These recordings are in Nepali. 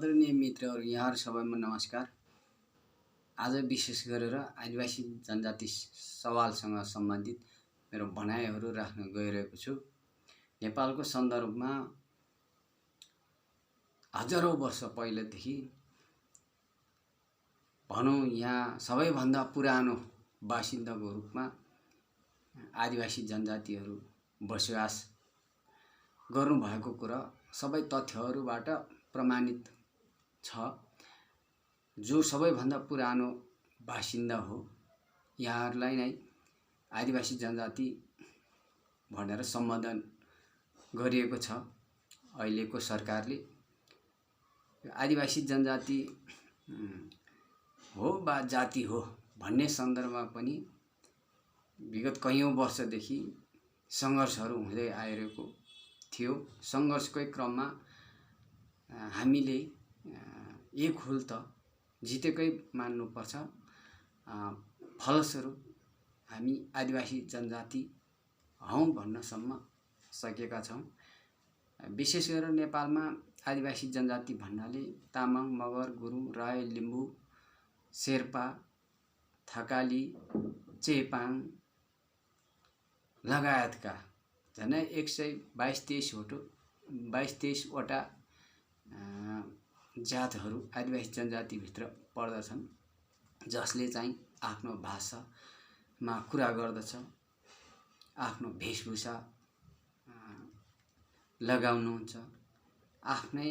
आदरणीय मित्रहरू, यहाँहरू सबैमा नमस्कार। आज विशेष गरेर आदिवासी जनजाति सवालसँग सम्बन्धित मेरो भनाइहरू राख्न गइरहेको छु। नेपालको सन्दर्भमा हजारौं वर्ष पहिलेदेखि भनौं यहाँ सबैभन्दा पुरानो बासिन्दाको रूपमा आदिवासी जनजातिहरू बसोबास गर्नुभएको कुरा सबै तथ्यहरूबाट प्रमाणित छ। जो सबैभन्दा पुरानो बासिन्दा हो, यहाँहरूलाई नै आदिवासी जनजाति भनेर सम्बोधन गरिएको छ। अहिलेको सरकारले आदिवासी जनजाति हो वा जाति हो भन्ने सन्दर्भमा पनि विगत कैयौं वर्षदेखि सङ्घर्षहरू हुँदै आइरहेको थियो। सङ्घर्षकै क्रममा हामीले एक हुल त जितेकै मान्नुपर्छ। फलस्वरूप हामी आदिवासी जनजाति हौं भन्नसम्म सकेका छौं। विशेष गरेर नेपालमा आदिवासी जनजाति भन्नाले तामाङ, मगर, गुरुङ, राई, लिम्बू, शेर्पा, थकाली, चेपाङ लगायतका झन्डै 122-23 वटा जातहरू आदिवासी जनजातिभित्र पर्दछन्, जसले चाहिँ आफ्नो भाषामा कुरा गर्दछ, आफ्नो वेशभूषा लगाउनुहुन्छ, आफ्नै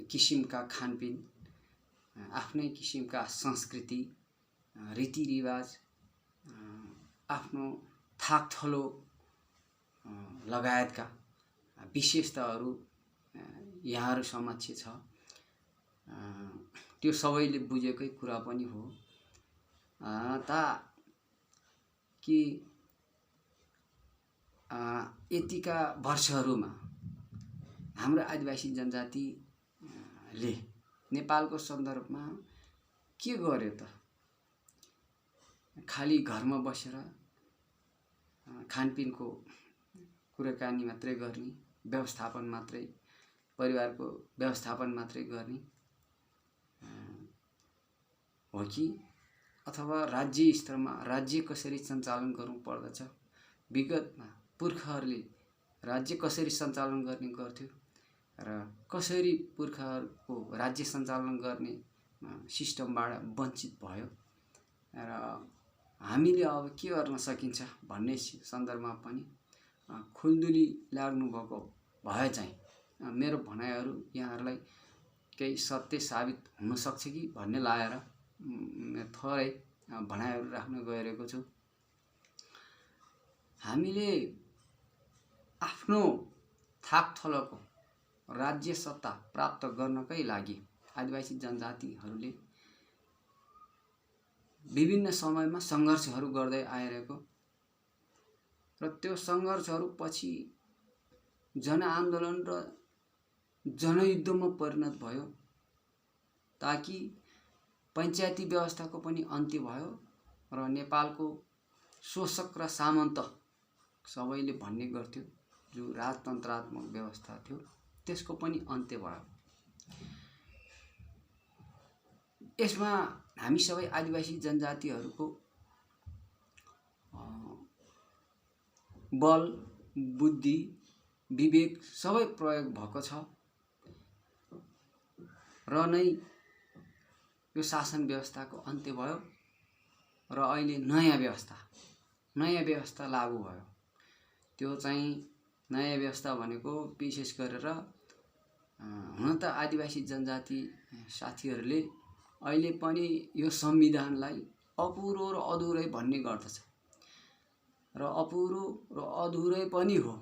किसिमका खानपिन, आफ्नै किसिमका संस्कृति, रीतिरिवाज, आफ्नो थाकथलो लगायतका विशेषताहरू यहाँहरू समक्ष छ। त्यो सबैले बुझेकै कुरा पनि हो। कि यतिका वर्षहरूमा हाम्रो आदिवासी जनजातिले नेपालको सन्दर्भमा के गर्यो त? खाली घरमा बसेर खानपिनको कुराकानी मात्रै गर्ने, व्यवस्थापन मात्रै, परिवारको व्यवस्थापन मात्रै गर्ने हो कि अथवा राज्य स्तरमा राज्य कसरी सञ्चालन गर्नु पर्दछ, विगतमा पुर्खाहरूले राज्य कसरी सञ्चालन गर्ने गर्थ्यो र कसरी पुर्खाहरूको राज्य सञ्चालन गर्ने सिस्टमबाट वञ्चित भयो र हामीले अब के गर्न सकिन्छ भन्ने सन्दर्भमा पनि खुल्दुली लाग्नु भएको भए चाहिँ मेरो भनाइहरू यहाँहरूलाई केही सत्य साबित हुन सक्छ कि भन्ने लागेर थोरै भनाइहरू राख्न गइरहेको छु। हामीले आफ्नो थाकथलोको राज्य सत्ता प्राप्त गर्नकै लागि आदिवासी जनजातिहरूले विभिन्न समयमा सङ्घर्षहरू गर्दै आइरहेको र त्यो सङ्घर्षहरू पछि जनआन्दोलन र जनयुद्धमा परिणत भयो, ताकि पञ्चायती व्यवस्थाको पनि अन्त्य भयो र नेपालको शोषक र सामन्त सबैले भन्ने गर्थ्यो जो राजतन्त्रात्मक व्यवस्था थियो त्यसको पनि अन्त्य भयो। यसमा हामी सबै आदिवासी जनजातिहरूको बल, बुद्धि, विवेक सबै प्रयोग भएको छ र नै यो शासन व्यवस्थाको अन्त्य भयो र अहिले नयाँ व्यवस्था लागू भयो। त्यो चाहिँ नयाँ व्यवस्था भनेको विशेष गरेर हुन त आदिवासी जनजाति साथीहरूले अहिले पनि यो संविधानलाई अपुरो र अधुरै भन्ने गर्दछ र अपुरो र अधुरै पनि हो,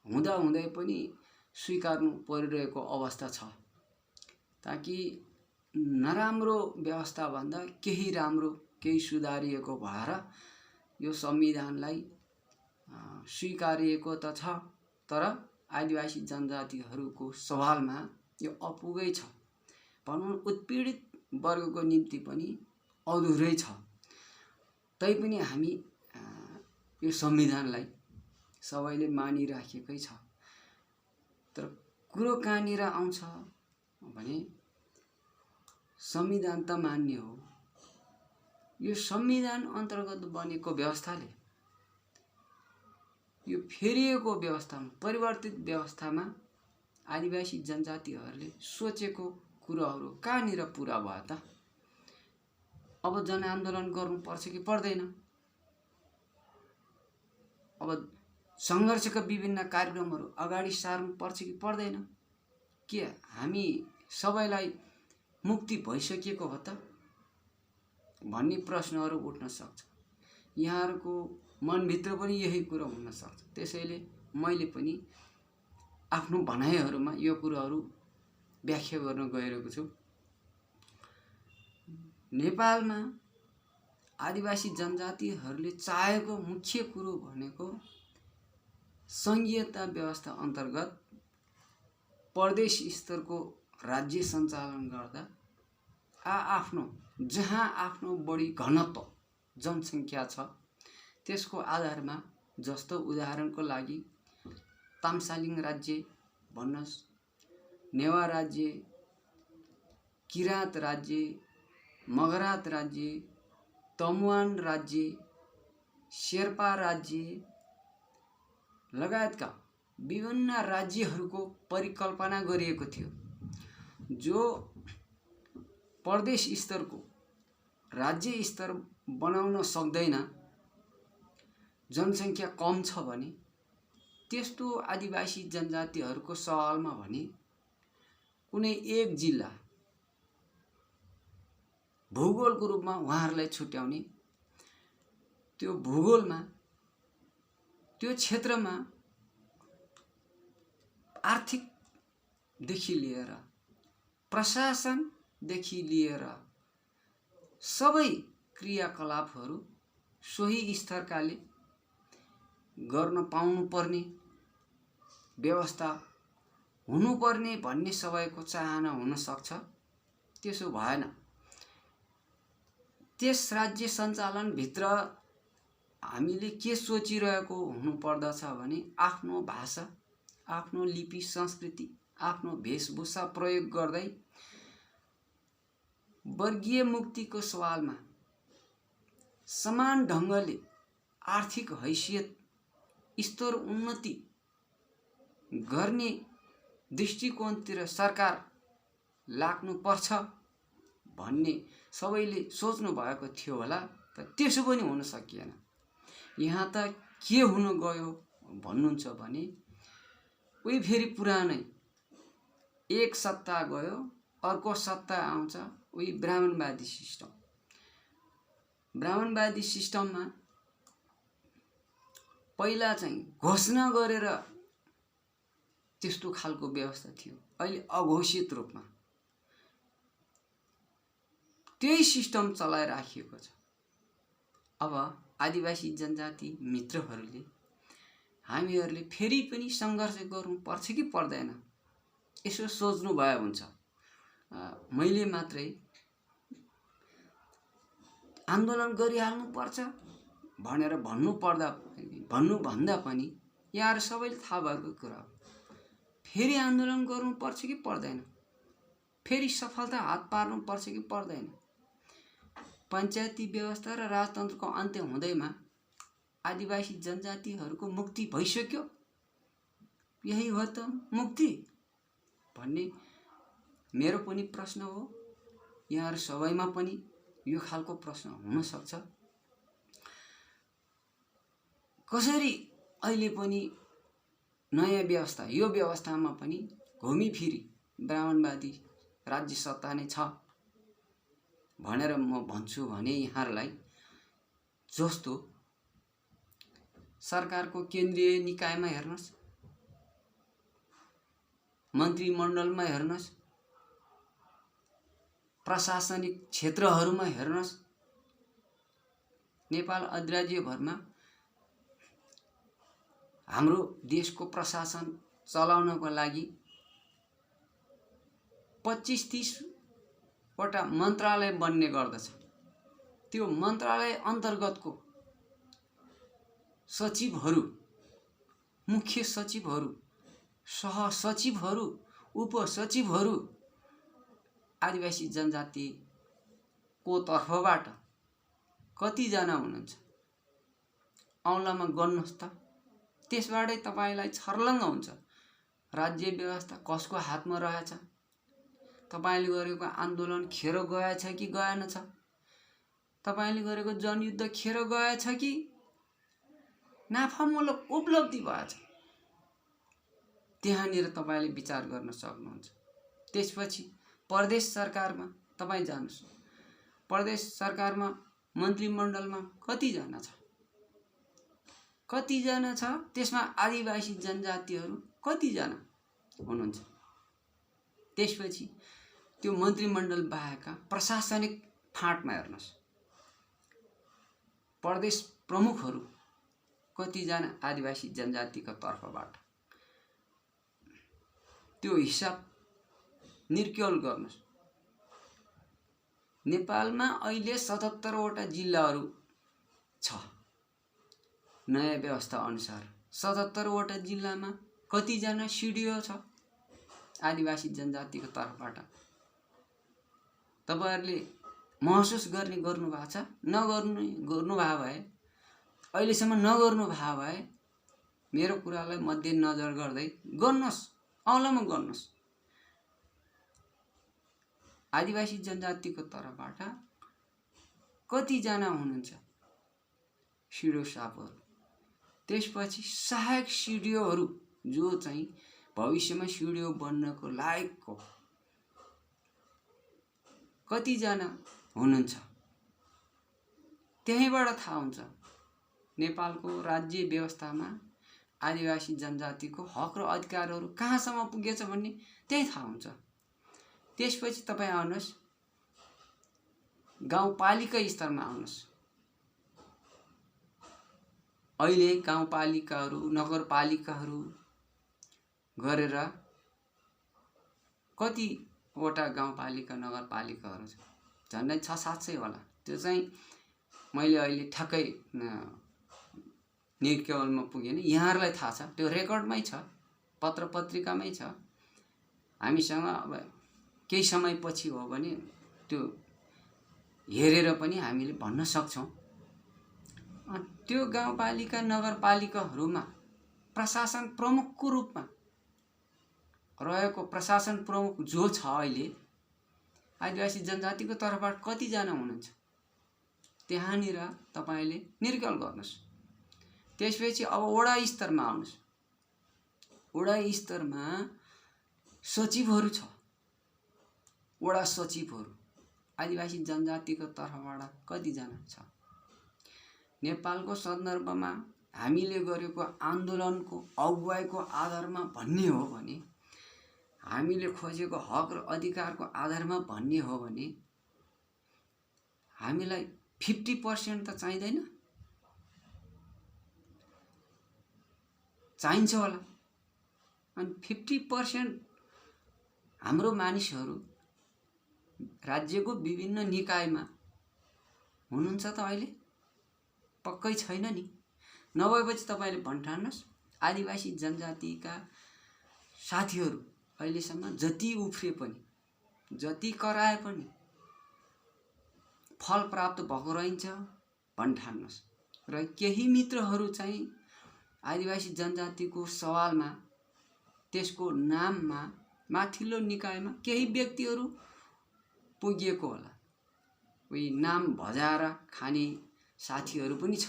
हुँदै पनि स्वीकार्नु परिरहेको अवस्था छ। ताकि नराम्रो व्यवस्था भन्दा केही राम्रो, केही सुधारिएको भएर यो संविधानलाई स्वीकारिएको त छ, तर आदिवासी जनजातिहरूको सवालमा यो अपुगै छ। भनौँ उत्पीडित वर्गको निम्ति पनि अधुरै छ। तैपनि हामी यो संविधानलाई सबैले मानिराखेकै छ। तर कुरो कहाँनिर आउँछ भने संविधान त मान्य हो। यो संविधान अन्तर्गत बनेको व्यवस्थाले यो फेरिएको व्यवस्थामा, परिवर्तित व्यवस्थामा आदिवासी जनजातिहरूले सोचेको कुराहरू कहाँनिर पुरा भयो त? अब जनआन्दोलन गर्नुपर्छ कि पर्दैन? अब सङ्घर्षका विभिन्न कार्यक्रमहरू अगाडि सार्नुपर्छ कि पर्दैन? के हामी सबैलाई मुक्ति भइसकेको हो त भन्ने प्रश्नहरू उठ्न सक्छ। यहाँहरूको मनभित्र पनि यही कुरा हुन सक्छ। त्यसैले मैले पनि आफ्नो भनाइहरूमा यो कुराहरू व्याख्या गर्न गइरहेको छु। नेपालमा आदिवासी जनजातिहरूले चाहेको मुख्य कुरो भनेको सङ्घीयता व्यवस्था अन्तर्गत प्रदेश स्तरको राज्य सञ्चालन गर्दा आफ्नो जहाँ आफ्नो बढी घनत्व जनसङ्ख्या छ त्यसको आधारमा, जस्तो उदाहरणको लागि ताम्सालिङ राज्य भन्नुहोस्, नेवा राज्य, किराँत राज्य, मगरात राज्य, तमुवान राज्य, शेर्पा राज्य लगायतका विभिन्न राज्यहरूको परिकल्पना गरिएको थियो, जो प्रदेश स्तरको राज्य स्तर बनाउन सक्दैन। जनसङ्ख्या कम छ भने त्यस्तो आदिवासी जनजातिहरूको सवालमा भने कुनै एक जिल्ला भूगोलको रूपमा उहाँहरूलाई छुट्याउने, त्यो भूगोलमा त्यो क्षेत्रमा आर्थिकदेखि लिएर प्रशासनदेखि लिएर सबै क्रियाकलापहरू सोही स्तरकाले गर्न पाउनुपर्ने व्यवस्था हुनुपर्ने भन्ने सबैको चाहना हुन सक्छ। त्यसो भएन, त्यस राज्य सञ्चालनभित्र हामीले के सोचिरहेको हुनुपर्दछ भने आफ्नो भाषा, आफ्नो लिपि, संस्कृति, आफ्नो वेशभूषा प्रयोग गर्दै वर्गीय मुक्तिको सवालमा समान ढङ्गले आर्थिक हैसियत स्तर उन्नति गर्ने दृष्टिकोणतिर सरकार लाग्नुपर्छ भन्ने सबैले सोच्नु भएको थियो होला। तर त्यसो पनि हुन सकिएन। यहाँ त के हुन गयो भन्नुहुन्छ भने उही फेरि पुरानै एक सत्ता गयो अर्को सत्ता आउँछ, उही ब्राह्मणवादी सिस्टम। ब्राह्मणवादी सिस्टममा पहिला चाहिँ घोषणा गरेर त्यस्तो खालको व्यवस्था थियो, अहिले अघोषित रूपमा त्यही सिस्टम चलाइराखिएको छ। अब आदिवासी जनजाति मित्रहरूले हामीहरूले फेरि पनि सङ्घर्ष गर्नुपर्छ कि पर्दैन यसो सोच्नु भए हुन्छ। मैले मात्रै आन्दोलन गरिहाल्नुपर्छ भनेर भन्नुभन्दा पनि यहाँ सबैले थाहा भएको कुरा हो, फेरि आन्दोलन गर्नुपर्छ कि पर्दैन, फेरि सफलता हात पार्नुपर्छ कि पर्दैन। पञ्चायती व्यवस्था र राजतन्त्रको अन्त्य हुँदैमा आदिवासी जनजातिहरूको मुक्ति भइसक्यो, यही हो त मुक्ति भन्ने मेरो पनि प्रश्न हो। यहाँहरू सबैमा पनि यो खालको प्रश्न हुन सक्छ। कसरी अहिले पनि नयाँ व्यवस्था, यो व्यवस्थामा पनि घुमिफिरी ब्राह्मणवादी राज्य सत्ता नै छ भनेर म भन्छु भने यहाँहरूलाई जस्तो सरकारको केन्द्रीय निकायमा हेर्नुहोस्, मन्त्रीमण्डलमा हेर्नुहोस्, प्रशासनिक क्षेत्रहरूमा हेर्नुहोस्, नेपाल अधिराज्यभरमा हाम्रो देशको प्रशासन चलाउनको लागि 25-30 वटा मन्त्रालय बन्ने गर्दछ। त्यो मन्त्रालय अन्तर्गतको सचिवहरू, मुख्य सचिवहरू, सहसचिवहरू, उपसचिवहरू आदिवासी जनजातिको तर्फबाट कतिजना हुनुहुन्छ औँलामा गर्नुहोस् त। त्यसबाटै तपाईलाई छर्लङ्ग हुन्छ राज्य व्यवस्था कसको हातमा रहेछ, तपाईले गरेको आन्दोलन खेर गएछ कि गएन छ, तपाईले गरेको जनयुद्ध खेर गएछ कि नाफामूलक उपलब्धि भएछ, त्यहाँनिर तपाईले विचार गर्न सक्नुहुन्छ। त्यसपछि प्रदेश सरकारमा तपाई जानुस्, प्रदेश सरकारमा मन्त्रीमण्डलमा कतिजना छ, कतिजना छ, त्यसमा आदिवासी जनजातिहरू कतिजना हुनुहुन्छ। त्यसपछि त्यो मन्त्रीमण्डल बाहेकका प्रशासनिक फाँटमा हेर्नुस्, प्रदेश प्रमुखहरू कतिजना आदिवासी जनजातिको तर्फबाट, त्यो हिसाब निर्क्युल गर्नुस्। नेपालमा अहिले 77 वटा जिल्लाहरू छ। नयाँ व्यवस्था अनुसार 77 वटा जिल्लामा कतिजना सिडिओ छ आदिवासी जनजातिको तर्फबाट? तपाईहरुले महसुस गर्नु भएको छ? गर्नु भएको भए, अहिलेसम्म नगर्नु भएको भए मेरो कुरालाई मध्यनजर गर्दै गर्नुस्, औँलामा गर्नुस्। आदिवासी जनजातिको तर्फबाट कतिजना हुनुहुन्छ सिडिओ साहबहरू? त्यसपछि सहायक सिडिओहरू जो चाहिँ भविष्यमा सिडिओ बन्नको लायकको कतिजना हुनुहुन्छ? त्यहीबाट थाहा हुन्छ नेपालको राज्य व्यवस्थामा आदिवासी जनजातिको हक र अधिकारहरू कहाँसम्म पुगेछ भन्ने त्यही थाहा हुन्छ। त्यसपछि तपाई आउनुस् गाउँपालिका स्तरमा आउनुस्। अहिले गाउँपालिकाहरू नगरपालिकाहरू गरेर कतिवटा गाउँपालिका नगरपालिकाहरू छ? झन्डै 600-700 होला। त्यो चाहिँ मैले अहिले ठ्याक्कै निर्क्युलमा पुगेन, यहाँहरुलाई थाहा छ, त्यो रेकर्डमै छ, पत्र पत्रिकामै छ। हामीसँग अब केही समय पछि हो भने त्यो हेरेर पनि हामीले भन्न सक्छौं। त्यो गाउँपालिका नगरपालिकाहरूमा प्रशासन प्रमुखको रूपमा रहेको प्रशासन प्रमुख जो छ अहिले आदिवासी जनजातिको तर्फबाट कतिजना हुनुहुन्छ? त्यहाँनिर तपाईले निर्क्युल गर्नुस्। त्यसपछि अब वडा स्तरमा आउनुस्। वडा स्तरमा सचिवहरू छ। वडा सचिवहरू आदिवासी जनजातिको तर्फबाट कतिजना छ? नेपालको सन्दर्भमा हामीले गरेको आन्दोलनको अगुवाईको आधारमा भन्ने हो भने, हामीले खोजेको हक र अधिकारको आधारमा भन्ने हो भने हामीलाई 50% त चाहिँदैन, चाहिन्छ होला। अनि 50% हाम्रो मानिसहरू राज्यको विभिन्न निकायमा हुनुहुन्छ त अहिले? पक्कै छैन नि। नभएपछि तपाईले भन्ठान्नुस् आदिवासी जनजातिका साथीहरू अहिलेसम्म जति उफ्रे पनि, जति कराए पनि फल प्राप्त भएको रहन्छ भन्ठान्नुस्। र केही मित्रहरू चाहिँ आदिवासी जनजातिको सवालमा, त्यसको नाममा माथिल्लो निकायमा केही व्यक्तिहरू पुगिएको होला। उही नाम भजाएर खाने साथीहरू पनि छ,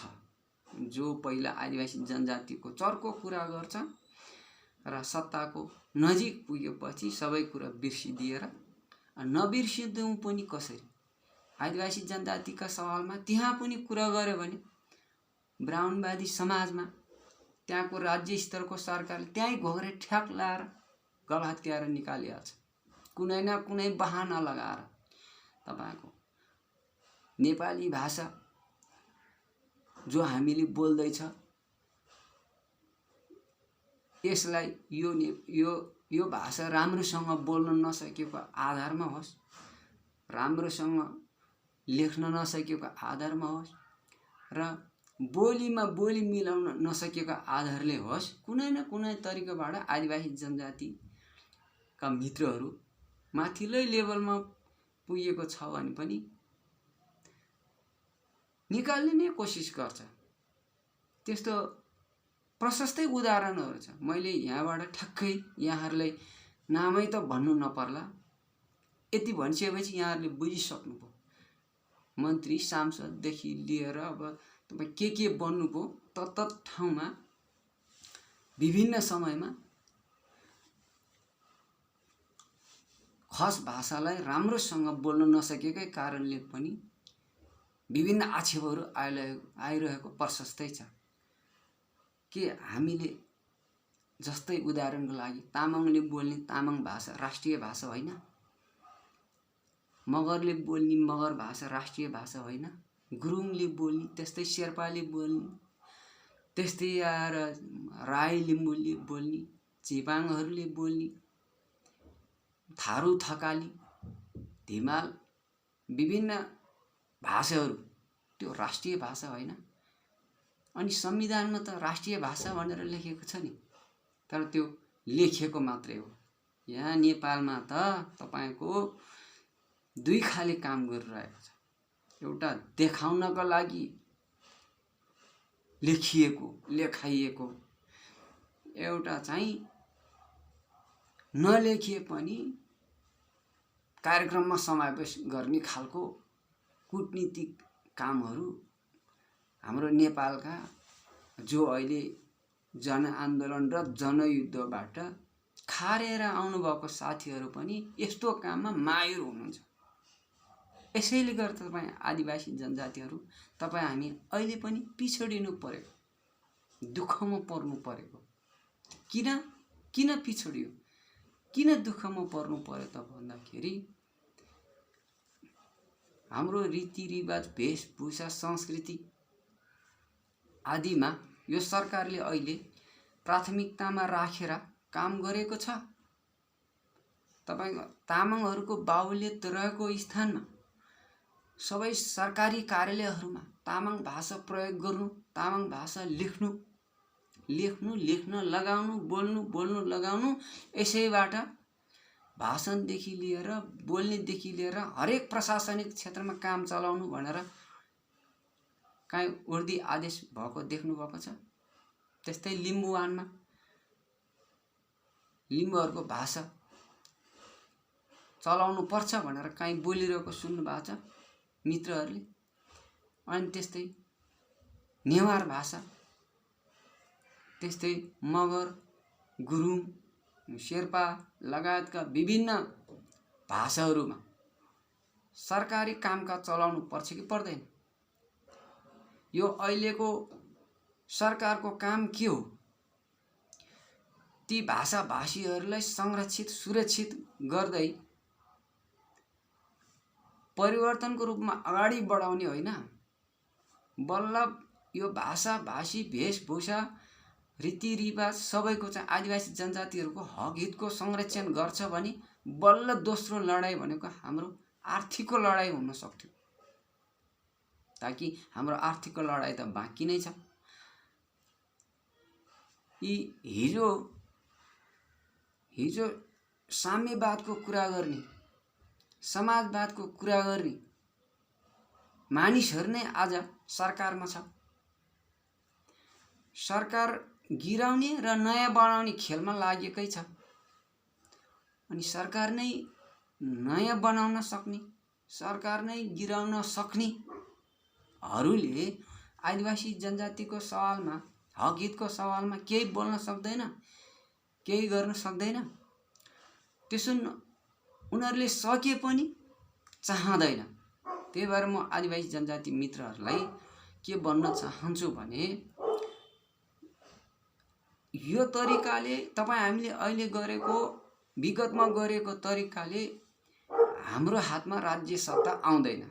जो पहिला आदिवासी जनजातिको चर्को कुरा गर्छ र सत्ताको नजिक पुगेपछि सबै कुरा बिर्सिदिएर, नबिर्सिँदै पनि कसरी आदिवासी जनजातिका सवालमा त्यहाँ पनि कुरा गर्यो भने ब्राह्मणवादी समाजमा त्यहाँको राज्य स्तरको सरकारले त्यही घोगरे ठ्याक लाएर गला हत्याएर निकालिहाल्छ, कुनै न कुनै बहाना लगाएर। तपाईको नेपाली भाषा जो हामीले बोल्दैछ, यसलाई यो भाषा राम्रोसँग बोल्न नसकेको आधारमा होस्, राम्रोसँग लेख्न नसकेको आधारमा होस्, र बोलीमा बोली मिलाउन नसकेको आधारले होस्, कुनै न कुनै तरिकाबाट आदिवासी जनजातिका मित्रहरू माथिल्लो लेभलमा पुगेको छ भने पनि निकाल्ने नै कोसिस गर्छ। त्यस्तो प्रशस्तै उदाहरणहरू छ। मैले यहाँबाट ठ्याक्कै यहाँहरूलाई नामै त भन्नु नपर्ला, यति भनिसकेपछि यहाँहरूले बुझिसक्नुभयो। मन्त्री सांसददेखि लिएर अब तपाईँ के बन्नुभयो, तत्त ठाउँमा विभिन्न समयमा खस भाषालाई राम्रोसँग बोल्न नसकेकै कारणले पनि विभिन्न आक्षेपहरू आइरहेको प्रशस्तै छ। के हामीले जस्तै उदाहरणको लागि तामाङले बोल्ने तामाङ भाषा राष्ट्रिय भाषा होइन? मगरले बोल्ने मगर भाषा राष्ट्रिय भाषा होइन? गुरुङले बोल्ने, त्यस्तै शेर्पाले बोल्ने, त्यस्तै आएर राई लिम्बूले बोल्ने, चेपाङहरूले बोल्ने, थारू थकाली, धिमाल, विभिन्न भाषाहरू त्यो राष्ट्रिय भाषा होइन? अनि संविधानमा त राष्ट्रिय भाषा भनेर लेखेको छ नि, तर त्यो लेखेको मात्रै हो। यहाँ नेपालमा त तपाईको दुई खाले काम गरिरहेको छ। एउटा देखाउनको लागि लेखाइएको, एउटा चाहिँ नलेखिए पनि कार्यक्रममा समावेश गर्ने खालको कूटनीतिक कामहरू हाम्रो नेपालका जो अहिले जनआन्दोलन र जनयुद्धबाट खारेर आउनुभएको साथीहरू पनि यस्तो काममा माहिर हुनुहुन्छ। यसैले गर्दा तपाईँ आदिवासी जनजातिहरू, तपाईँ हामी अहिले पनि पिछडिनु परेको, दुःखमा पर्नु परेको। किन पिछडियो, किन दुःखमा पर्नु पर्यो त भन्दाखेरि हाम्रो रीतिरिवाज, वेशभूषा, संस्कृति आदिमा यो सरकारले अहिले प्राथमिकतामा राखेर काम गरेको छ। तपाईको तामाङहरूको बाहुल्यत रहेको स्थानमा सबै सरकारी कार्यालयहरूमा तामाङ भाषा प्रयोग गर्नु, तामाङ भाषा लेख्नु, लेख्न लगाउनु, बोल्नु लगाउनु, यसैबाट भाषणदेखि लिएर बोल्नेदेखि लिएर हरेक प्रशासनिक क्षेत्रमा काम चलाउनु भनेर काहीँ उर्दी आदेश भएको देख्नु भएको छ? त्यस्तै लिम्बुवानमा लिम्बुहरूको भाषा चलाउनु पर्छ भनेर काहीँ बोलिरहेको सुन्नु भएको छ मित्रहरूले? अनि त्यस्तै नेवार भाषा, त्यस्तै मगर, गुरुङ, शेर्पा लगायतका विभिन्न भाषाहरूमा सरकारी कामकाज चलाउनु पर्छ कि पर्दैन? यो अहिलेको सरकारको काम के हो? ती भाषाभाषीहरूलाई संरक्षित, सुरक्षित गर्दै परिवर्तनको रूपमा अगाडि बढाउने होइन, बल्ल यो भाषाभाषी, वेशभूषा, रीतिरिवाज सबैको चाहिँ आदिवासी जनजातिहरूको हक हितको संरक्षण गर्छ भने बल्ल दोस्रो लडाई भनेको हाम्रो आर्थिकको लडाई हुन सक्थ्यो। ताकि हाम्रो आर्थिकको लडाई त बाँकी नै छ। हिजो साम्यवादको कुरा गर्ने, समाजवादको कुरा गर्ने मानिसहरू नै आज सरकारमा छ। सरकार गिराउने र नयाँ बनाउने खेलमा लागेकै छ। अनि सरकार नै नयाँ बनाउन सक्ने, सरकार नै गिराउन सक्नेहरूले आदिवासी जनजातिको सवालमा, हक हितको सवालमा केही बोल्न सक्दैन, केही गर्न सक्दैन। त्यसो उनीहरूले सके पनि चाहँदैन। त्यही भएर म आदिवासी जनजाति मित्रहरूलाई के भन्न चाहन्छु भने यो तरिकाले तपाईँ हामीले अहिले गरेको, विगतमा गरेको तरिकाले हाम्रो हातमा राज्य सत्ता आउँदैन।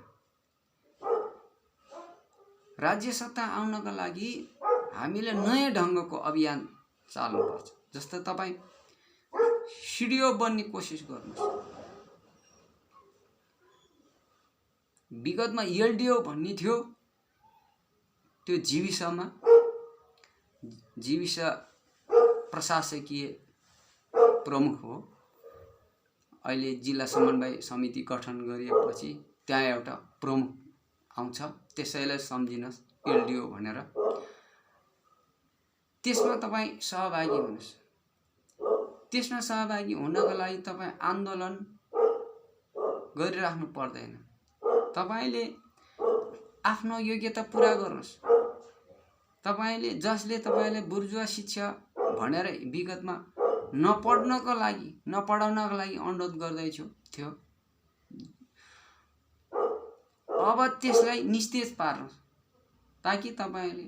राज्य सत्ता आउनको लागि हामीले नयाँ ढङ्गको अभियान चाल्नुपर्छ। जस्तो तपाईँ सिडिओ बन्ने कोसिस गर्नुहोस्। विगतमा एलडिओ भन्ने थियो, त्यो जीविस प्रशासकीय प्रमुख हो। अहिले जिल्ला समन्वय समिति गठन गरिएपछि त्यहाँ एउटा प्रमुख आउँछ, त्यसैलाई सम्झिनुहोस् एलडिओ भनेर। त्यसमा तपाईँ सहभागी हुनुहोस्। त्यसमा सहभागी हुनको लागि तपाईँ आन्दोलन गरिराख्नु पर्दैन। तपाईले आफ्नो योग्यता पुरा गर्नुहोस्। तपाईले जसले तपाईलाई बुर्जुवा शिक्षा भनेर विगतमा नपढ्नको लागि नपढाउनको लागि अनुरोध गर्दैछु थियो, अब त्यसलाई निस्तेज पार्नुहोस् ताकि तपाईले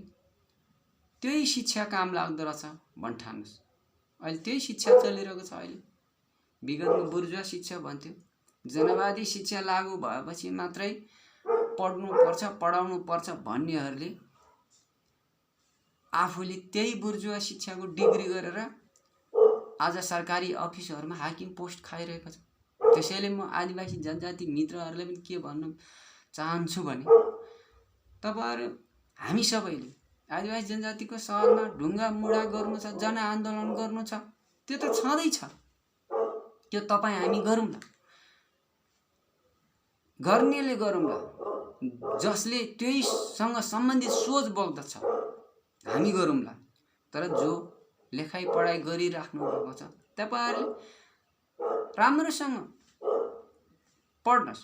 त्यही शिक्षा काम लाग्दो रहेछ भन्न ठान्नुहोस्। अहिले त्यही शिक्षा चलिरहेको छ। अहिले विगतमा बुर्जुवा शिक्षा भन्थ्यो, जनवादी शिक्षा लागू भएपछि मात्रै पढ्नु पर्छ पढाउनु पर्छ भन्नेहरूले आफूले त्यही बुर्जुवा शिक्षाको डिग्री गरेर आज सरकारी अफिसहरुमा हाकिम पोस्ट खाइरहेको छ। त्यसैले म आदिवासी जनजाति मित्रहरूले पनि के भन्न चाहन्छु भने, तपाईहरु हामी सबैले आदिवासी जनजातिको सवालमा ढुङ्गा मुढा गर्नु छ, जनआन्दोलन गर्नु छ, त्यो त छँदै छ। त्यो तपाई हामी गरौँला, गर्नेले गरौँला, जसले त्यहीसँग सम्बन्धित सोच बोक्दछ हामी गरौँला। तर जो लेखाइ पढाइ गरिराख्नु भएको छ तपाईहरुले राम्रोसँग पढ्नुस्।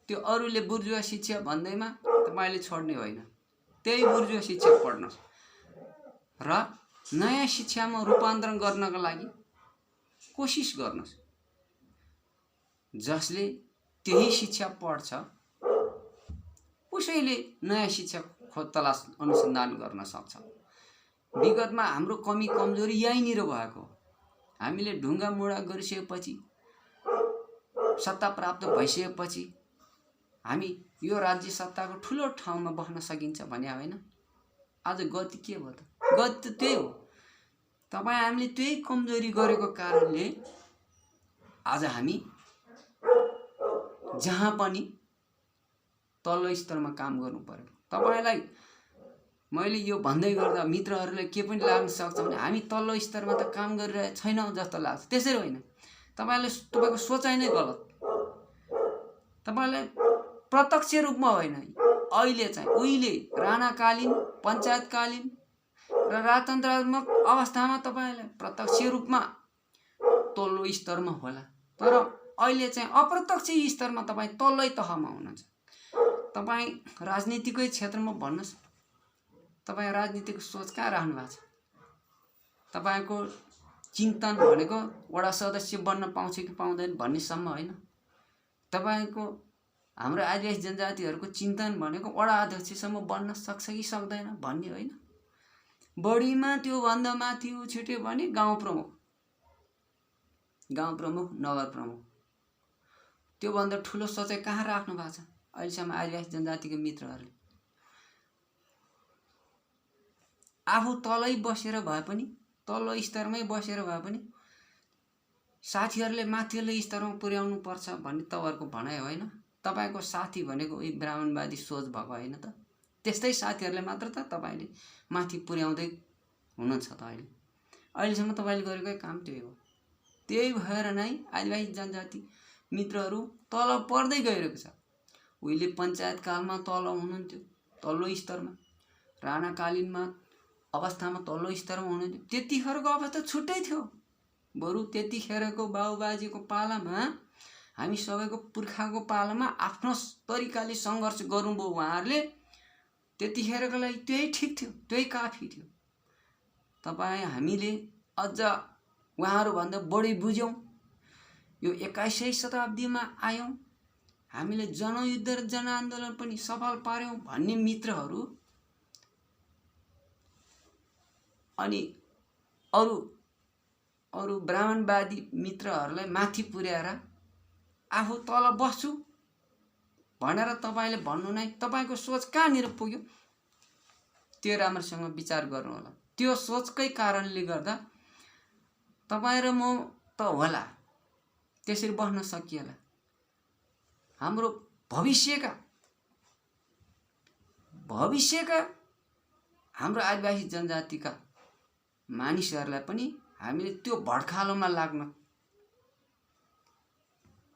त्यो अरूले बुर्जुवा शिक्षा भन्दैमा तपाईले छोड्ने होइन, त्यही बुर्जुवा शिक्षा पढ्नुस् र नयाँ शिक्षामा रूपान्तरण गर्नका लागि कोशिश गर्नुस्। जसले त्यही शिक्षा पढ्छ उसैले नयाँ शिक्षा खोज तलास अनुसन्धान गर्न सक्छ। विगतमा हाम्रो कमी कमजोरी यहीँनिर भएको। हामीले ढुङ्गा मुढा गरिसकेपछि, सत्ता प्राप्त भइसकेपछि हामी यो राज्य सत्ताको ठूलो ठाउँमा बस्न सकिन्छ भने होइन। आज गति के भयो त? गति त त्यही हो। तपाईं हामीले त्यही कमजोरी गरेको कारणले आज हामी जहाँ पनि तल्लो स्तरमा काम गर्नु पर्यो। तपाईलाई मैले यो भन्दै गर्दा मित्रहरूले के पनि लाग्न सक्छ भने हामी तल्लो स्तरमा त काम गरिरहेको छैनौं जस्तो लाग्छ। त्यसरी होइन, तपाईको सोचाइ नै गलत। तपाईलाई प्रत्यक्ष रूपमा होइन, अहिले चाहिँ उहिले राणाकालीन, पञ्चायतकालीन र राजतन्त्रात्मक अवस्थामा तपाईलाई प्रत्यक्ष रूपमा तल्लो स्तरमा होला, तर अहिले चाहिँ अप्रत्यक्ष स्तरमा तपाई तल्लै तहमा हुनुहुन्छ। तपाई राजनीतिकै क्षेत्रमा भन्नुस्, तपाई राजनीतिको सोच कहाँ राख्नु भएको छ? तपाईको चिन्तन भनेको वडा सदस्य बन्न पाउँछ कि पाउँदैन भन्ने सम्म होइन। तपाईको हाम्रो आदिवासी जनजातिहरुको चिन्तन भनेको वडा अध्यक्षसम्म बन्न सक्छ कि सक्दैन भन्ने होइन। बढीमा त्यो भन्दा माथि छिट्यो भने गाउँ प्रमुख, नगर प्रमुख, त्यो भन्दा ठूलो सोचाइ कहाँ राख्नु भएको छ अहिलेसम्म आदिवासी जनजातिको मित्रहरूले? आफू तलै बसेर भए पनि, तल्लो स्तरमै बसेर भए पनि साथीहरूले माथिल्लो स्तरमा पुर्याउनु पर्छ भन्ने तपाईहरुको भनाइ होइन। तपाईको साथी भनेको उही ब्राह्मणवादी सोच भएको होइन त? त्यस्तै साथीहरूले मात्र त तपाईले माथि पुर्याउँदै हुनुहुन्छ त। अहिलेसम्म तपाईले गरेको काम त्यही हो। त्यही भएर नै आदिवासी जनजाति मित्रहरू तल पर्दै गइरहेको छ। उहिले पञ्चायत कालमा तल हुनुहुन्थ्यो, तल्लो स्तरमा, राणाकालीनमा अवस्थामा तल्लो स्तरमा हुनुहुन्थ्यो। त्यतिखेरको अवस्था छुट्टै थियो। बरु त्यतिखेरको बाबुबाजेको पालामा, हामी सबैको पुर्खाको पालामा आफ्नो तरिकाले संघर्ष गर्नुभयो उहाँहरूले। त्यतिखेरको लागि त्यही ठिक थियो, त्यही काफी थियो। तपाई हामीले अझ उहाँहरू भन्दा बढी बुझ्यौं। यो 21औं शताब्दीमा आयौं, हामीले जनयुद्ध र जनआन्दोलन पनि सफल पार्यौं भन्ने मित्रहरू अनि अरु ब्राह्मणवादी मित्रहरूलाई माथि पुर्याएर आफू तल बस्छु भनेर तपाईले भन्नु नै तपाईको सोच कहाँनिर पुग्यो त्यो राम्रोसँग विचार गर्नु होला। त्यो सोचकै कारणले गर्दा तपाई र म त होला त्यसरी बस्न सकिएला। हाम्रो भविष्यका हाम्रो आदिवासी जनजातिका मानिसहरूलाई पनि हामीले त्यो भड्खालोमा लाग्न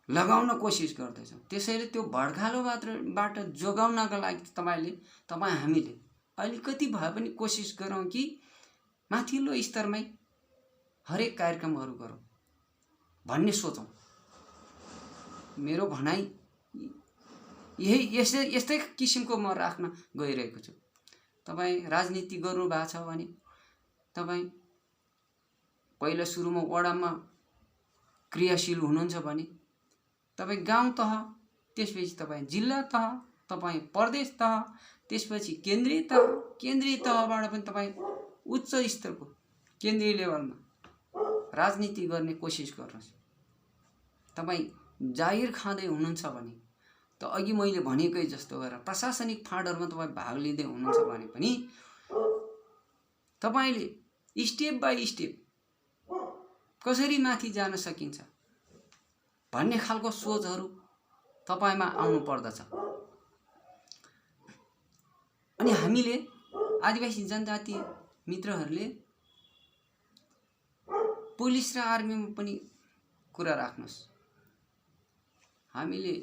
लगाउन कोसिस गर्दैछौँ। त्यसैले त्यो भड्कालोबाट जोगाउनका लागि हामीले अलिकति भए पनि कोसिस गरौँ कि माथिल्लो स्तरमै हरेक कार्यक्रमहरू गरौँ भन्ने सोचौँ। मेरो भनाइ यस्तै किसिमको म राख्न गइरहेको छु। तपाईँ राजनीति गर्नु भएको छ भने तपाईँ पहिला सुरुमा वडामा क्रियाशील हुनुहुन्छ भने तपाईँ गाउँ तह, त्यसपछि तपाईँ जिल्ला तह, तपाईँ प्रदेश तह, त्यसपछि केन्द्रीय तहबाट पनि तपाईँ उच्च स्तरको केन्द्रीय लेभलमा राजनीति गर्ने कोसिस गर्नुहोस्। तपाईँ जागिर खाँदै हुनुहुन्छ भने त अघि मैले भनेकै जस्तो गरेर प्रशासनिक फाँडहरूमा तपाईँ भाग लिँदै हुनुहुन्छ भने पनि तपाईँले स्टेप बाई स्टेप कसरी माथि जान सकिन्छ भन्ने खालको सोचहरू तपाईँमा आउनु पर्दछ। अनि हामीले आदिवासी जनजाति मित्रहरूले पुलिस र आर्मीमा पनि कुरा राख्नुहोस्। हामीले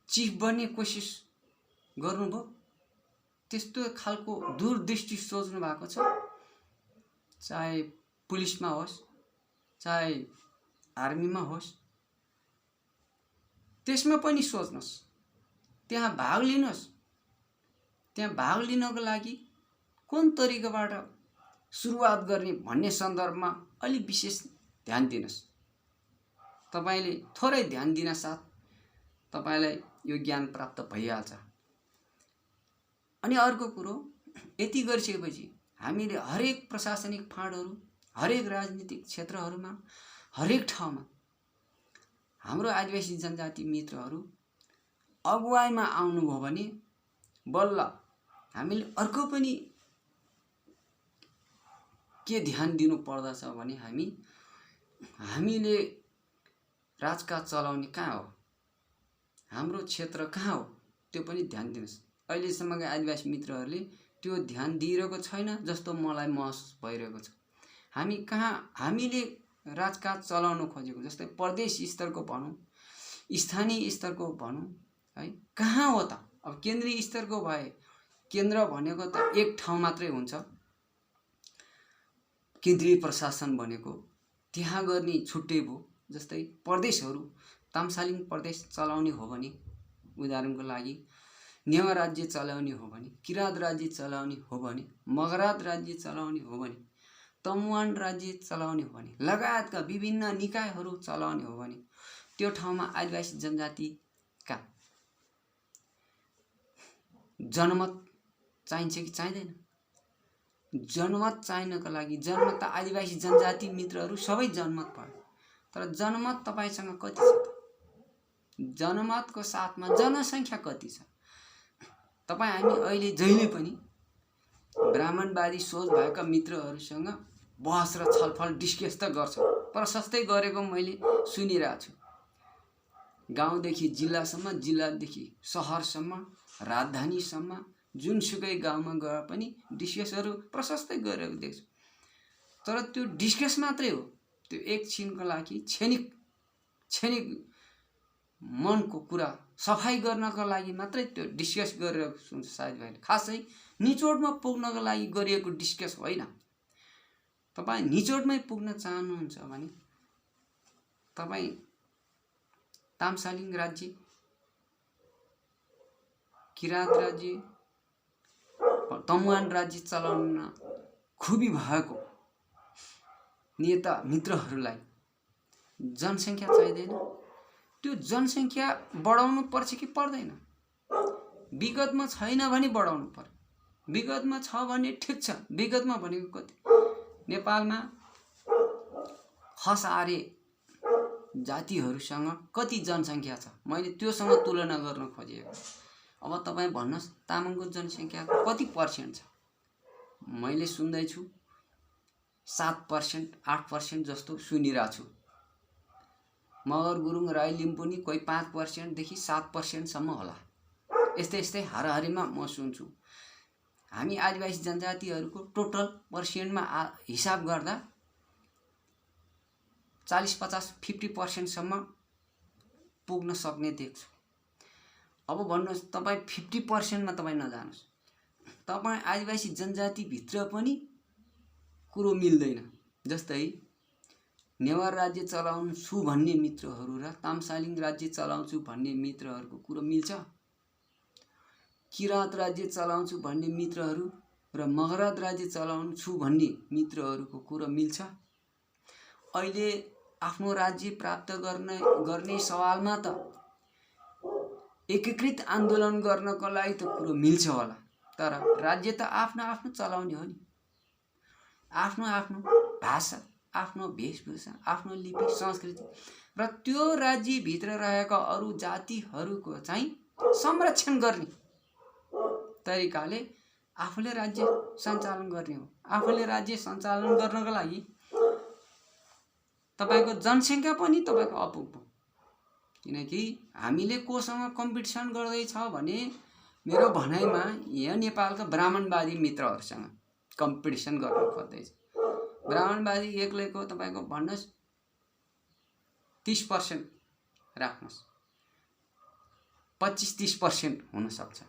चिफ बन्ने कोसिस गर्नुभयो, त्यस्तो खालको दूरदृष्टि सोच्नु भएको छ, चाहे पुलिसमा होस् चाहे आर्मीमा होस्, त्यसमा पनि सोच्नुहोस्, त्यहाँ भाग लिनुहोस्। त्यहाँ भाग लिनको लागि कुन तरिकाबाट सुरुवात गर्ने भन्ने सन्दर्भमा अलि विशेष ध्यान दिनुहोस्। तपाईले थोरै ध्यान दिन साथ तपाईलाई यो ज्ञान प्राप्त भइहाल्छ। अनि अर्को कुरो, यति गरिसकेपछि हामीले हरेक प्रशासनिक फाँडहरू, हरेक राजनीतिक क्षेत्रहरूमा, हरेक ठाउँमा हाम्रो आदिवासी जनजाति मित्रहरू अगुवाईमा आउनुभयो भने बल्ल हामीले अर्को पनि के ध्यान दिनु पर्दछ भने हामीले राजकाज चलाउने कहाँ हो, हाम्रो क्षेत्र कहाँ हो, त्यो पनि ध्यान दिनुहोस्। अहिलेसम्मका आदिवासी मित्रहरूले त्यो ध्यान दिइरहेको छैन जस्तो मलाई महसुस भइरहेको छ। हामीले राजकाज चलाउन खोजेको, जस्तै प्रदेश स्तरको भनौँ, स्थानीय स्तरको भनौँ है, कहाँ हो त? अब केन्द्रीय स्तरको भए, केन्द्र भनेको त एक ठाउँ मात्रै हुन्छ, केन्द्रीय प्रशासन भनेको त्यहाँ गर्ने छुट्टै भयो। जस्तै प्रदेशहरू, तामसालिङ प्रदेश चलाउने हो भने, उदाहरणको लागि नेवा राज्य चलाउने हो भने, किराँत राज्य चलाउने हो भने, मगरात राज्य चलाउने हो भने, तमुवान राज्य चलाउने हो भने, लगायतका विभिन्न निकायहरू चलाउने हो भने त्यो ठाउँमा आदिवासी जनजातिका जनमत चाहिन्छ कि चाहिँदैन? जनमत चाहिनको लागि, जनमत त आदिवासी जनजाति मित्रहरू सबै जनमत भयो, तर जनमत तपाईसँग कति छ त? जनमतको साथमा जनसङ्ख्या कति छ? तपाईँ हामी अहिले जहिले पनि ब्राह्मणवादी सोच भएका मित्रहरूसँग बहस र छलफल डिस्कस त गर्छौँ, प्रशस्तै गरेको मैले सुनिरहेको छु। गाउँदेखि जिल्लासम्म, जिल्लादेखि सहरसम्म, राजधानीसम्म, जुनसुकै गाउँमा गए पनि डिस्कसहरू प्रशस्तै गरेको देख्छु। तर त्यो डिस्कस मात्रै हो, त्यो एकछिनको लागि क्षणिक मनको कुरा सफाई गर्नको लागि मात्रै त्यो डिस्कस गरिरहेको सुन्छ सायद भाइले। खासै निचोडमा पुग्नको लागि गरिएको डिस्कस होइन। तपाईँ निचोडमै पुग्न चाहनुहुन्छ भने तपाईँ तामसालिङ राज्य, किराँत राज्य, तमुवान राज्य चलाउन खुबी भएको नेता मित्रहरूलाई जनसङ्ख्या चाहिँदैन। त्यो जनसङ्ख्या बढाउनु पर्छ कि पर्दैन? विगतमा छैन भने बढाउनु पर्यो, विगतमा छ भने ठिक छ। विगतमा भनेको कति? नेपालमा खस आर्य जातिहरूसँग कति जनसङ्ख्या छ, मैले त्योसँग तुलना गर्न खोजेको। अब तपाईँ भन्नुहोस् तामाङको जनसङ्ख्या कति पर्सेन्ट छ? मैले सुन्दैछु 7%, 8% जस्तो सुनिरहेको छु। मगर गुरुङ, राई, लिम्बू नि कोही 5% देखि 7% सम्म होला, यस्तै हाराहारीमा म सुन्छु। हामी आदिवासी जनजातिहरूको टोटल पर्सेन्टमा हिसाब गर्दा 40, 50, 50% सम्म पुग्न सक्ने देख्छु। अब भन्नुहोस् तपाईँ 50% तपाईँ नजानुहोस्, तपाईँ आदिवासी जनजातिभित्र पनि कुरो मिल्दैन। जस्तै नेवार राज्य चलाउँछु भन्ने मित्रहरू र तामसालिङ राज्य चलाउँछु भन्ने मित्रहरूको कुरो मिल्छ? किराँत राज्य चलाउँछु भन्ने मित्रहरू र मगरात राज्य चलाउँछु भन्ने मित्रहरूको कुरो मिल्छ? अहिले आफ्नो राज्य प्राप्त गर्ने सवालमा त एकीकृत आन्दोलन गर्नको लागि त कुरो मिल्छ होला, तर राज्य त आफ्नो आफ्नो चलाउने हो नि। आफ्नो आफ्नो भाषा, आफ्नो वेशभूषा, आफ्नो लिपि, संस्कृति र त्यो राज्यभित्र रहेका अरू जातिहरूको चाहिँ संरक्षण गर्ने तरिकाले आफूले राज्य सञ्चालन गर्ने हो। आफूले राज्य सञ्चालन गर्नको लागि तपाईको जनसङ्ख्या पनि तपाईको अपुग हो। किनकि हामीले कोसँग कम्पिटिसन गर्दैछ भने मेरो भनाइमा यहाँ नेपालका ब्राह्मणवादी मित्रहरूसँग कम्पिटिसन गर्न खोज्दैछ। ब्राह्मणवादी एक्लैको तपाईको भन्नुहोस् 30% राख्नुहोस्, 25-30% हुन सक्छ।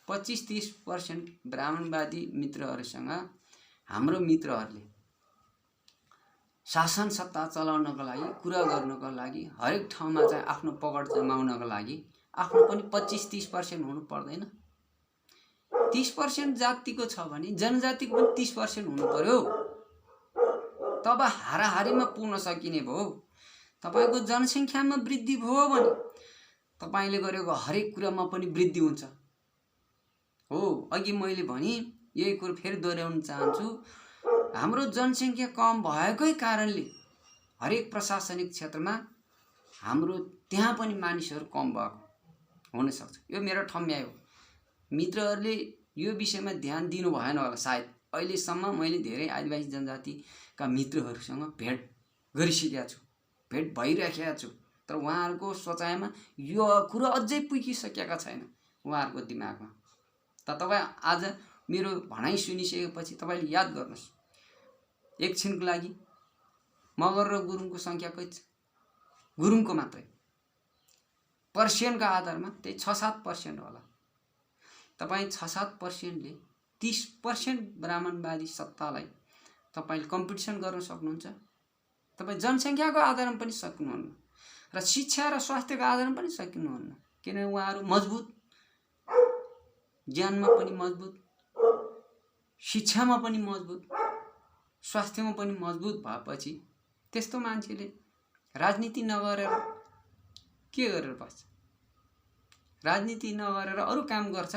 25-30% ब्राह्मणवादी मित्रहरूसँग हाम्रो मित्रहरूले शासन सत्ता चलाउनको लागि, कुरा गर्नको लागि, हरेक ठाउँमा चाहिँ आफ्नो पकड जमाउनको लागि आफ्नो पनि 25-30% हुनु पर्दैन? 30% जातिको छ भने जनजातिको पनि 30% हुनु पर्यो। तब हाराहारीमा पुग्न सकिने भयो। तपाईको जनसङ्ख्यामा वृद्धि भयो भने तपाईले गरेको हरेक कुरामा पनि वृद्धि हुन्छ। हो, अघि मैले भने यही कुरो फेरि दोहोऱ्याउन चाहन्छु। हाम्रो जनसङ्ख्या कम भएकै कारणले हरेक प्रशासनिक क्षेत्रमा हाम्रो त्यहाँ पनि मानिसहरू कम भएको हुन सक्छ। यो मेरो ठम्याइ हो। मित्रहरूले यो विषयमा ध्यान दिनु भएन होला सायद। अहिलेसम्म मैले धेरै आदिवासी जनजातिका मित्रहरूसँग भेट गरिसकेका छु, भेट भइराखेका छु, तर उहाँहरूको सोचाइमा यो कुरा अझै पुगिसकेका छैन उहाँहरूको दिमागमा। त तपाईँ आज मेरो भनाइ सुनिसकेपछि तपाईँले याद गर्नुहोस्, एकछिनको लागि मगर र गुरुङको सङ्ख्या कति छ? गुरुङको मात्रै पर्सेन्टको आधारमा त्यही 6-7% होला। तपाईँ 6-7%ले 30% ब्राह्मणवादी सत्तालाई तपाईँले कम्पिटिसन गर्न सक्नुहुन्छ? तपाईँ जनसङ्ख्याको आधारमा पनि सक्नुहुन्न र शिक्षा र स्वास्थ्यको आधारमा पनि सक्नुहुन्न। किनभने उहाँहरू मजबुत, ज्ञानमा पनि मजबुत, शिक्षामा पनि मजबुत, स्वास्थ्यमा पनि मजबुत भएपछि त्यस्तो मान्छेले राजनीति नगरेर के गरेर बस्छ? राजनीति नगरेर अरू काम गर्छ।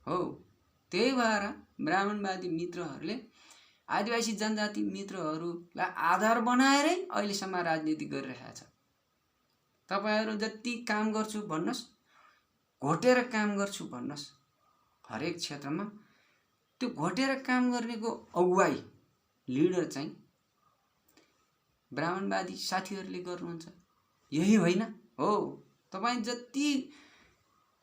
हो, त्यही भएर ब्राह्मणवादी मित्रहरूले आदिवासी जनजाति मित्रहरूलाई आधार बनाएरै अहिलेसम्म राजनीति गरिरहेका छ। तपाईहरू जति काम गर्छु भन्नुहोस्, घोटेर काम गर्छु भन्नुहोस्, हरेक क्षेत्रमा त्यो घोटेर काम गर्नेको अगुवाई, लिडर चाहिँ ब्राह्मणवादी साथीहरूले गर्नुहुन्छ। यही होइन? हो, तपाईँ जति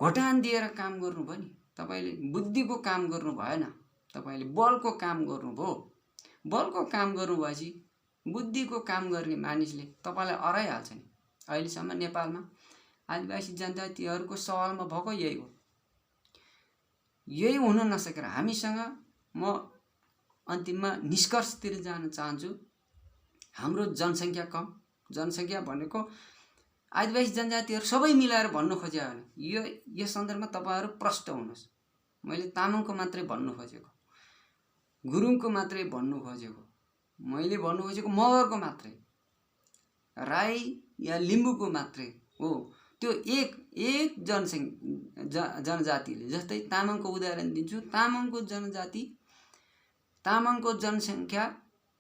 घोटान दिएर काम गर्नुभयो नि, तपाईँले बुद्धिको काम गर्नु भएन, तपाईँले बलको काम गर्नुभयो। बलको काम गर्नुभएपछि बुद्धिको काम गर्ने मानिसले तपाईँलाई हराइहाल्छ नि। अहिलेसम्म नेपालमा आदिवासी जनजातिहरूको सवालमा भएको यही हो। यही हुन नसकेर हामीसँग, म अन्तिममा निष्कर्षतिर जान चाहन्छु, हाम्रो जनसङ्ख्या कम। जनसङ्ख्या भनेको आदिवासी जनजातिहरू सबै मिलाएर भन्नु खोज्यो भने यो सन्दर्भमा तपाईँहरू प्रष्ट हुनुहोस्। मैले तामाङको मात्रै भन्नु खोजेको, गुरुङको मात्रै भन्नु खोजेको, मैले भन्नु खोजेको मगरको मात्रै, राई या लिम्बूको मात्रै हो। त्यो एक जनजातिले, जस्तै तामाङको उदाहरण दिन्छु, तामाङको जनसङ्ख्या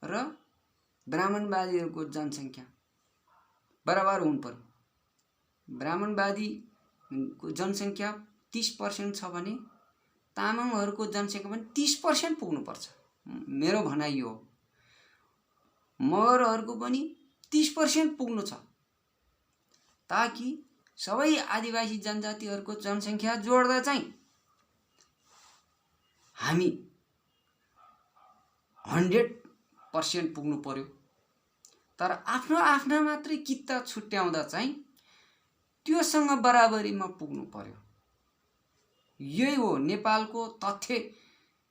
र ब्राह्मणवादीहरूको जनसङ्ख्या बराबर हुनु पर्यो। ब्राह्मणवादीको जनसङ्ख्या 30% छ भने तामाङहरूको जनसङ्ख्या पनि 30% पुग्नुपर्छ। मेरो भनाइ यो हो। मगरहरूको पनि 30% पुग्नु छ, ताकि सबै आदिवासी जनजातिहरूको जनसङ्ख्या जोड्दा चाहिँ हामी 100% पुग्नु पर्यो। तर आफ्नो आफ्ना मात्रै किता छुट्याउँदा चाहिँ त्योसँग बराबरीमा पुग्नु पर्यो। यही हो नेपालको तथ्य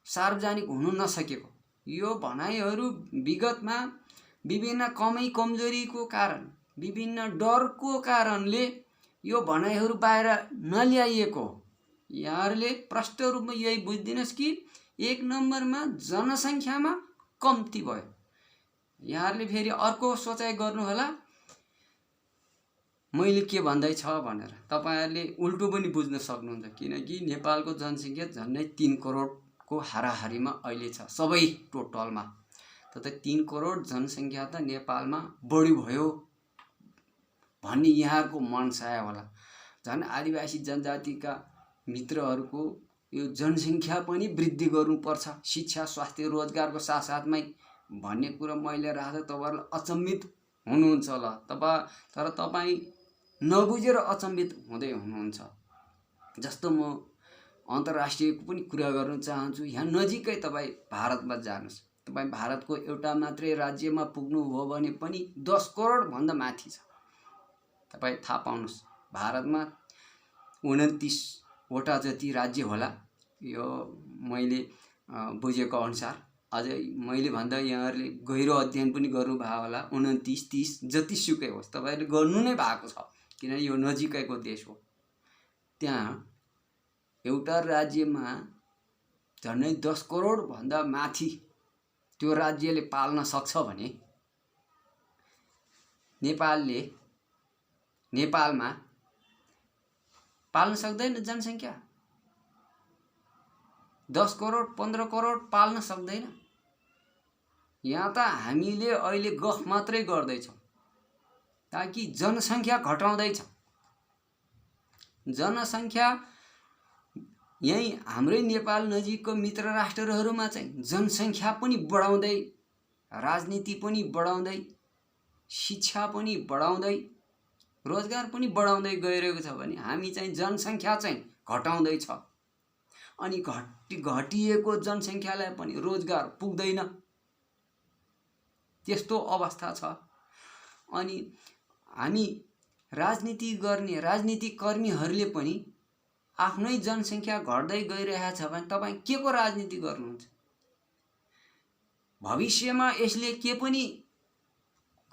सार्वजनिक हुन नसकेको। यो भनाइहरू विगतमा विभिन्न कमजोरीको कारण, विभिन्न डरको कारणले यो भनाइहरू बाहिर नल्याइएको। यहाँहरूले प्रष्ट रूपमा यही बुझिदिनुहोस् कि 1 नम्बरमा जनसङ्ख्यामा कम्ती भयो। यहाँहरूले फेरि अर्को सोचाइ गर्नु होला मैले के भन्दैछ भनेर। तपाईहरुले उल्टो पनि बुझ्न सक्नुहुन्छ, किनकि नेपालको जनसङ्ख्या झन्डै 3 करोडको हाराहारीमा अहिले छ सबै टोटलमा। त 3 करोड जनसङ्ख्या त नेपालमा बढी भयो भन्ने यहाँको मनसाय होला। झन् आदिवासी जनजातिका मित्रहरूको यो जनसङ्ख्या पनि वृद्धि गर्नुपर्छ, शिक्षा स्वास्थ्य रोजगारको साथसाथमै भन्ने कुरा मैले राख्दा तपाईहरुले अचम्मित हुनुहुन्छ होला। तर तपाई नबुझेर अचम्मित हुँदै हुनुहुन्छ। जस्तो म अन्तर्राष्ट्रियको पनि कुरा गर्न चाहन्छु। यहाँ नजिकै तपाई भारतमा जानुस्। तपाई भारतको एउटा मात्रै राज्यमा पुग्नु हो भने पनि 10 करोड भन्दा माथि छ। तपाई थाहा पाउनुस् भारतमा 29 वटा जति राज्य होला। यो मैले बुझेको अनुसार, अझै मैले भन्दा यहाँहरूले गहिरो अध्ययन पनि गर्नु भएको होला। 29 30 जतिसुकै होस् तपाईहरुले गर्नु नै भएको छ, किनभने यो नजिकैको देश हो। त्यहाँ एउटा राज्यमा झन्डै 10 करोड भन्दा माथि त्यो राज्यले पाल्न सक्छ भने नेपालमा पाल्न सक्दैन। जनसङ्ख्या 10 करोड 15 करोड पाल्न सक्दैन। यहाँ त हामीले अहिले गफ मात्रै गर्दैछौँ, ताकि जनसङ्ख्या घटाउँदैछ। जनसङ्ख्या यही हाम्रै नेपाल नजिकको मित्र राष्ट्रहरूमा चाहिँ जनसङ्ख्या पनि बढाउँदै, राजनीति पनि बढाउँदै, शिक्षा पनि बढाउँदै, रोजगार पनि बढाउँदै गइरहेको छ भने हामी चाहिँ जनसङ्ख्या चाहिँ घटाउँदैछ। अनि घटिएको जनसङ्ख्यालाई पनि रोजगार पुग्दैन, त्यस्तो अवस्था छ। अनि हामी राजनीति गर्ने राजनीतिक कर्मीहरूले पनि आफ्नै जनसङ्ख्या घट्दै गइरहेको छ भने तपाईं के को राजनीति गर्नुहुन्छ? भविष्यमा यसले के पनि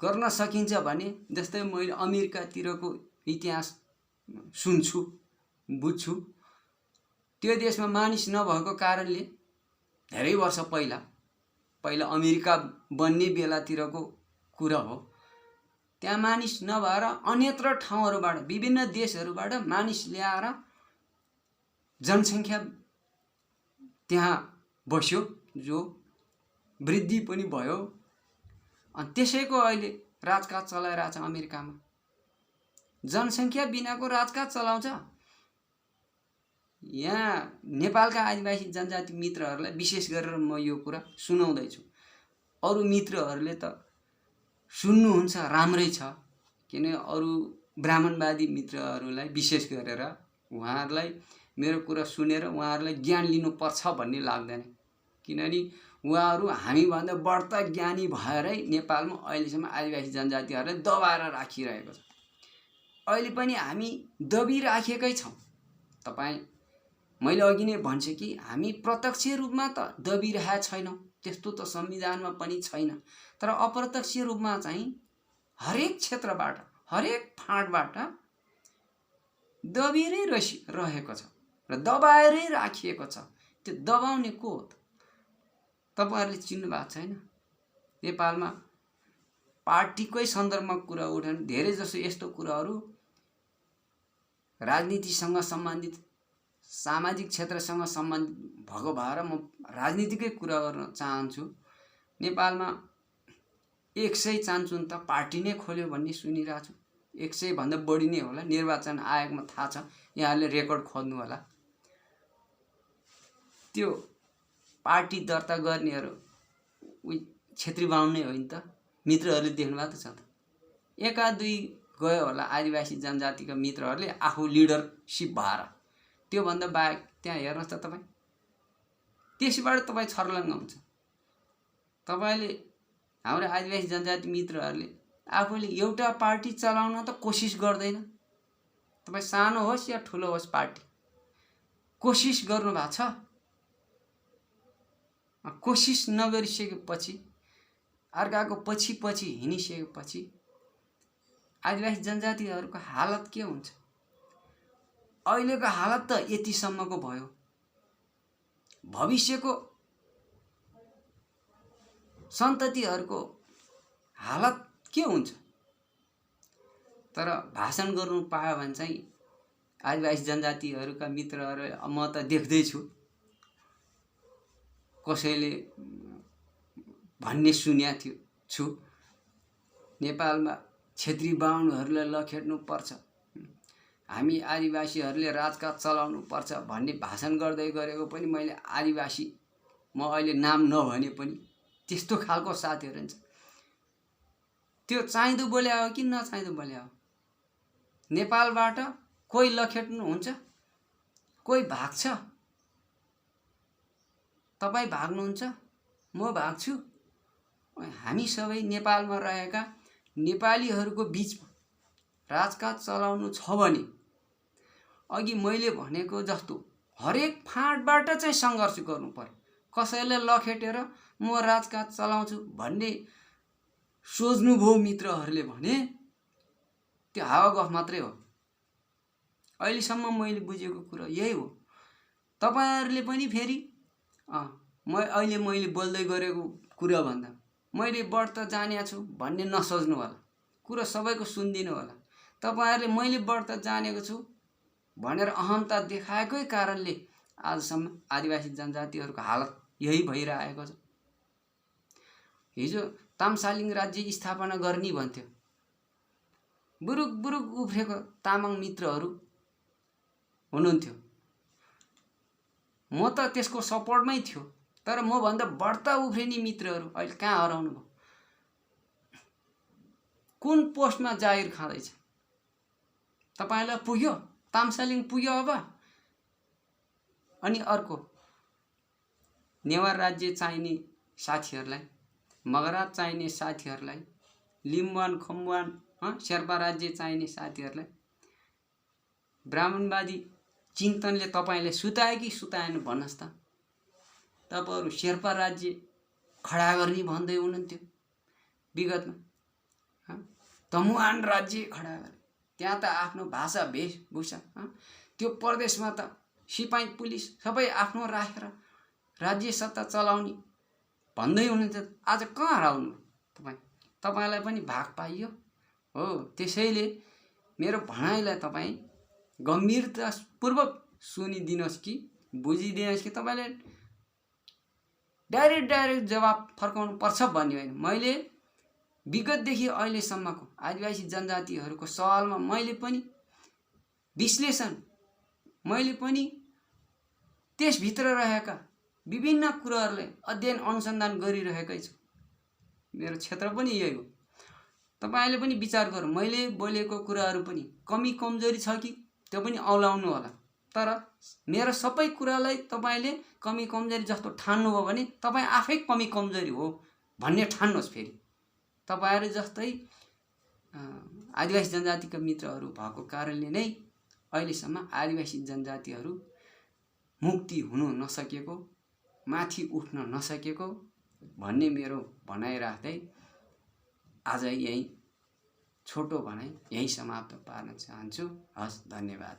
गर्न सकिन्छ भने, जस्तै मैले अमेरिकातिरको इतिहास सुन्छु बुझ्छु। त्यो देशमा मानिस नभएको कारणले धेरै वर्ष पहिला अमेरिका बन्ने बेलातिरको कुरा हो। त्यहाँ मानिस नभएर अन्यत्र ठाउँहरूबाट विभिन्न देशहरूबाट मानिस ल्याएर जनसङ्ख्या त्यहाँ बस्यो, जो वृद्धि पनि भयो। अनि त्यसैको अहिले राजकाज चलाइरहेछ अमेरिकामा। जनसङ्ख्या बिनाको राजकाज चलाउँछ। यहाँ नेपालका आदिवासी जनजाति मित्रहरूलाई विशेष गरेर म यो कुरा सुनाउँदैछु। अरू मित्रहरूले त सुन्नुहुन्छ, राम्रै छ। किन अरू ब्राह्मणवादी मित्रहरूलाई विशेष गरेर उहाँहरूलाई मेरो कुरा सुनेर उहाँहरूलाई ज्ञान लिनुपर्छ भन्ने लाग्दैन, किनभने उहाँहरू हामीभन्दा बढ्ता ज्ञानी भएरै नेपालमा अहिलेसम्म आदिवासी जनजातिहरूलाई दबाएर राखिरहेको छ। अहिले पनि हामी दबिराखेकै छौँ। मैले अघि नै भन्छु कि हामी प्रत्यक्ष रूपमा त दबिरहेका छैनौँ, त्यस्तो त संविधानमा पनि छैन। तर अप्रत्यक्ष रूपमा चाहिँ हरेक क्षेत्रबाट, हरेक फाँटबाट दबिरै रहेको छ र दबाएरै राखिएको छ। त्यो दबाउने को हो त? तपाईहरुले चिन्नु भएको छैन? नेपालमा पार्टीकै सन्दर्भमा कुरा उठाउनु धेरै जसो यस्तो कुराहरू राजनीतिसँग सम्बन्धित, सामाजिक क्षेत्रसँग सम्बन्धित भएको भएर म राजनीतिकै कुरा गर्न चाहन्छु। नेपालमा 100 चान्चुन त पार्टी नै खोल्यो भन्ने सुनिरहेको छु। 100 भन्दा बढी नै होला, निर्वाचन आयोगमा थाहा छ, यहाँले रेकर्ड खोज्नु होला। त्यो पार्टी दर्ता गर्नेहरू क्षेत्री बाहुन नै हो नि त। मित्रहरूले देख्नु भएको छ त। एका दुई गयो होला आदिवासी जनजातिका मित्रहरूले आफू लिडरसिप भएर। त्यो भन्दा बाहेक त्यहाँ हेर्नुहोस् त तपाईँ, त्यसबाट तपाईँ छर्लङ्ग हुन्छ। तपाईले हाम्रो आदिवासी जनजाति मित्रहरूले आफूले एउटा पार्टी चलाउन त कोसिस गर्दैन। तपाईँ सानो होस् या ठुलो होस् पार्टी कोसिस गर्नु भएको छ। कोसिस नगरिसकेपछि अर्काको पछि पछि हिँडिसकेपछि आदिवासी जनजातिहरूको हालत के हुन्छ? अहिलेको हालत त यतिसम्मको भयो, भविष्यको सन्ततिहरूको हालत के हुन्छ? तर भाषण गर्नु पायो भने चाहिँ आदिवासी जनजातिहरूका मित्रहरू म त देख्दैछु कसैले भन्ने सुनेको छु नेपालमा क्षेत्री बाहुनहरूलाई लखेट्नु पर्छ, हामी आदिवासीहरूले राजकाज चलाउनु पर्छ भन्ने भाषण गर्दै गरेको पनि मैले आदिवासी म अहिले नाम नभने पनि त्यस्तो खालको साथीहरू हुन्छ। त्यो चाहिँदो बोल्या हो कि नचाहिँदो बोल्या हो? नेपालबाट कोही लखेट्नु हुन्छ, कोही भाग्छ, तपाईँ भाग्नुहुन्छ, म भाग्छु। हामी सबै नेपालमा रहेका नेपालीहरूको बिचमा राजकाज चलाउनु छ भने अघि मैले भनेको जस्तो हरेक फाँटबाट चाहिँ सङ्घर्ष गर्नु पर्यो। कसैले लखेटेर म राजकाज चलाउँछु भन्ने सोच्नुभयो मित्रहरूले भने त्यो हावागफ मात्रै हो। अहिलेसम्म मैले बुझेको कुरा यही हो। तपाईहरुले पनि फेरि मैले बोल्दै गरेको कुरा भन्दा मैले बढ त जानेको छु भन्ने नसोच्नु होला। कुरा सबैको सुन्दिनु होला। तपाईहरुले मैले बढ त जानेको छु भनेर अहमता देखाएकै कारणले आजसम्म आदिवासी जनजातिहरूको हालत यही भइरहेको छ। हिजो तामसालिङ राज्य स्थापना गर्ने भन्थ्यो। बुरुक बुरुक उफ्रेको तामाङ मित्रहरू हुनुहुन्थ्यो। म त त्यसको सपोर्टमै थियो। तर म भन्दा बढ्ता उफ्रिने मित्रहरू अहिले कहाँ हराउनु भयो? कुन पोस्टमा जागिर खाँदैछ? तपाईलाई पुग्यो? तामसालिङ पुग्यो अब? अनि अर्को नेवार राज्य चाहिने साथीहरूलाई, मगराज चाहिने साथीहरूलाई, लिम्बुवान खम्बुवान शेर्पा राज्य चाहिने साथीहरूलाई ब्राह्मणवादी चिन्तनले तपाईले सुताए कि सुताएन भन्नुस् त। तपाईहरु शेर्पा राज्य खडा गर्ने भन्दै हुनुहुन्थ्यो विगतमा। तमुवान राज्य खडा गरे। त्यहाँ त आफ्नो भाषा वेशभूषा त्यो प्रदेशमा त सिपाही पुलिस सबै आफ्नो राखेर राज्य सत्ता चलाउने भन्दै हुनुहुन्थ्यो। आज कहाँ हराउनु तपाई? तपाईलाई पनि भाग पाइयो हो। त्यसैले मेरो भनाइलाई तपाई गम्भीरतापूर्वक सुनिदिनुहोस् कि बुझिदिनुहोस् कि तपाईले डाइरेक्ट जवाफ फर्काउनु पर्छ भन्ने होइन। मैले विगतदेखि अहिलेसम्मको आदिवासी जनजातिहरूको सवालमा मैले पनि विश्लेषण, मैले पनि त्यसभित्र रहेका विभिन्न कुराहरूलाई अध्ययन अनुसन्धान गरिरहेकै छु। मेरो क्षेत्र पनि यही हो। तपाईले पनि विचार गर्नु। मैले बोलेको कुराहरू पनि कमी कमजोरी छ कि त्यो पनि औलाउनु होला। तर मेरो सबै कुरालाई तपाईले कमी कमजोरी जस्तो ठान्नु हो भने तपाई आफै कमी कमजोरी हो भन्ने ठान्नुहोस्। फेरि तपाईहरु जस्तै आदिवासी जनजातिका मित्रहरू भएको कारणले नै अहिलेसम्म आदिवासी जनजातिहरू मुक्ति हुन नसकेको, माथि उठ्न नसकेको भन्ने मेरो भनाइ राख्दै आज यही छोटो भनाइ यही समाप्त पार्न चाहन्छु। हस्, धन्यवाद।